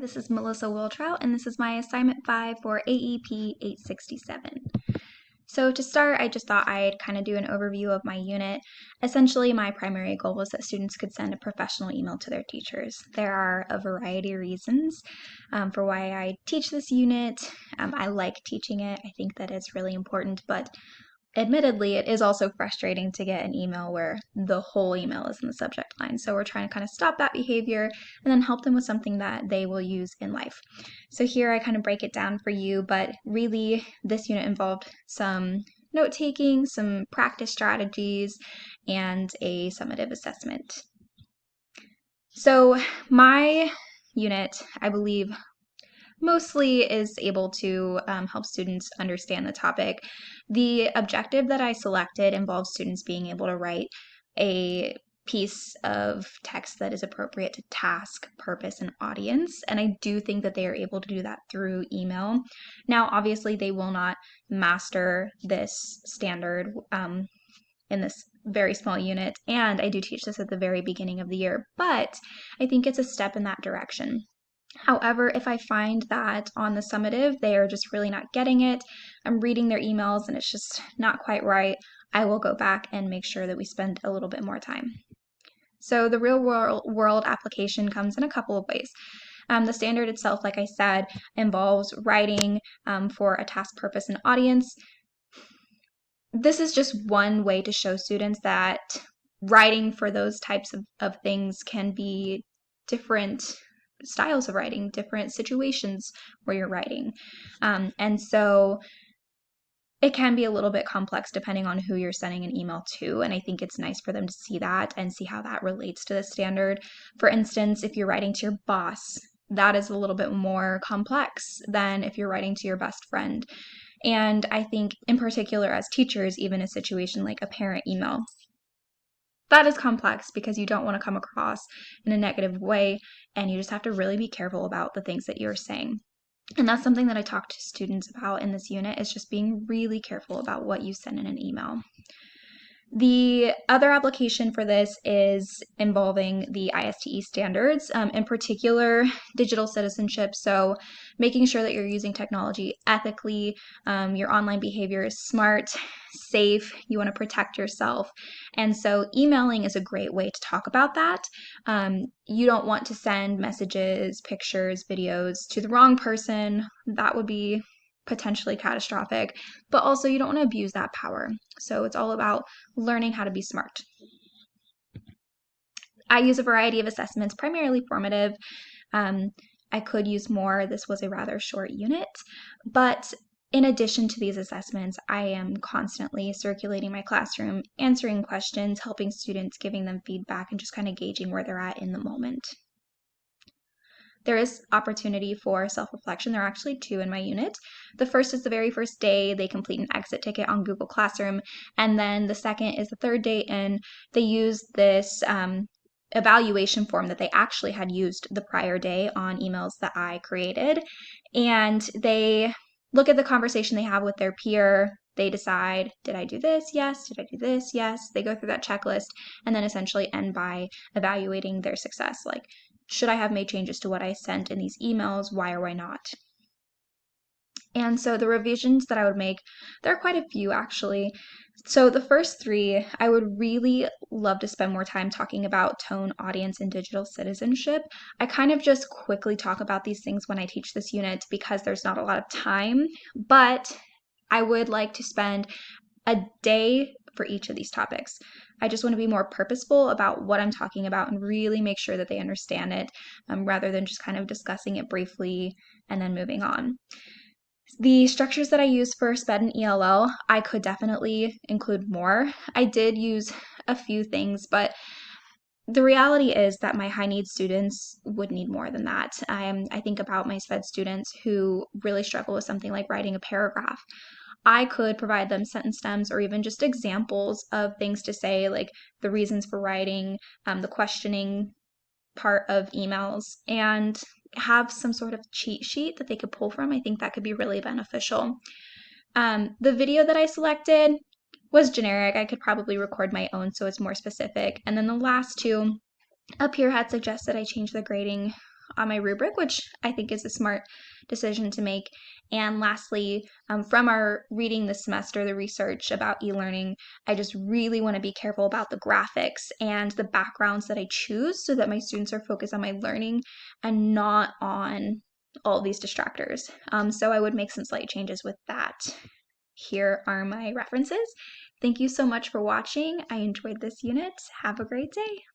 this is Melissa Wiltrout, and this is my assignment 5 for AEP 867. So to start, I just thought I'd kind of do an overview of my unit. Essentially, my primary goal was that students could send a professional email to their teachers. There are a variety of reasons for why I teach this unit. I like teaching it. I think that it's really important, but admittedly, it is also frustrating to get an email where the whole email is in the subject line. So we're trying to kind of stop that behavior and then help them with something that they will use in life. So here I kind of break it down for you, but really this unit involved some note-taking, some practice strategies, and a summative assessment. So my unit, I believe, mostly is able to help students understand the topic. The objective that I selected involves students being able to write a piece of text that is appropriate to task, purpose, and audience. And I do think that they are able to do that through email. Now, obviously, they will not master this standard in this very small unit. And I do teach this at the very beginning of the year, but I think it's a step in that direction. However, if I find that on the summative, they are just really not getting it, I'm reading their emails and it's just not quite right, I will go back and make sure that we spend a little bit more time. So the real world application comes in a couple of ways. The standard itself, like I said, involves writing for a task, purpose, and audience. This is just one way to show students that writing for those types of things can be different styles of writing, different situations where you're writing. And so it can be a little bit complex depending on who you're sending an email to. And I think it's nice for them to see that and see how that relates to the standard. For instance, if you're writing to your boss, that is a little bit more complex than if you're writing to your best friend. And I think in particular as teachers, even a situation like a parent email, that is complex because you don't want to come across in a negative way, and you just have to really be careful about the things that you're saying. And that's something that I talk to students about in this unit, is just being really careful about what you send in an email. The other application for this is involving the ISTE standards, in particular digital citizenship. So making sure that you're using technology ethically, your online behavior is smart, safe, you want to protect yourself. And so emailing is a great way to talk about that. You don't want to send messages, pictures, videos to the wrong person. That would be potentially catastrophic, but also you don't want to abuse that power. So it's all about learning how to be smart. I use a variety of assessments, primarily formative. I could use more. This was a rather short unit, but in addition to these assessments, I am constantly circulating my classroom, answering questions, helping students, giving them feedback, and just kind of gauging where they're at in the moment. There is opportunity for self-reflection. There are actually two in my unit. The first is the very first day they complete an exit ticket on Google Classroom, and then the second is the third day, and they use this evaluation form that they actually had used the prior day on emails that I created, and they look at the conversation they have with their peer. They decide, did I do this? Yes. Did I do this? Yes. They go through that checklist and then essentially end by evaluating their success. Like, should I have made changes to what I sent in these emails? Why or why not? And so the revisions that I would make, there are quite a few actually. So the first three, I would really love to spend more time talking about tone, audience, and digital citizenship. I kind of just quickly talk about these things when I teach this unit because there's not a lot of time, but I would like to spend a day for each of these topics. I just want to be more purposeful about what I'm talking about and really make sure that they understand it, rather than just kind of discussing it briefly and then moving on. The structures that I use for SPED and ELL, I could definitely include more. I did use a few things, but the reality is that my high need students would need more than that. I think about my SPED students who really struggle with something like writing a paragraph. I could provide them sentence stems or even just examples of things to say, like the reasons for writing, the questioning part of emails, and have some sort of cheat sheet that they could pull from. I think that could be really beneficial. The video that I selected was generic. I could probably record my own so it's more specific. And then the last two up here had suggested I change the grading on my rubric, which I think is a smart decision to make. And lastly, from our reading this semester, the research about e-learning, I just really want to be careful about the graphics and the backgrounds that I choose so that my students are focused on my learning and not on all these distractors. So I would make some slight changes with that. Here are my references. Thank you so much for watching. I enjoyed this unit. Have a great day.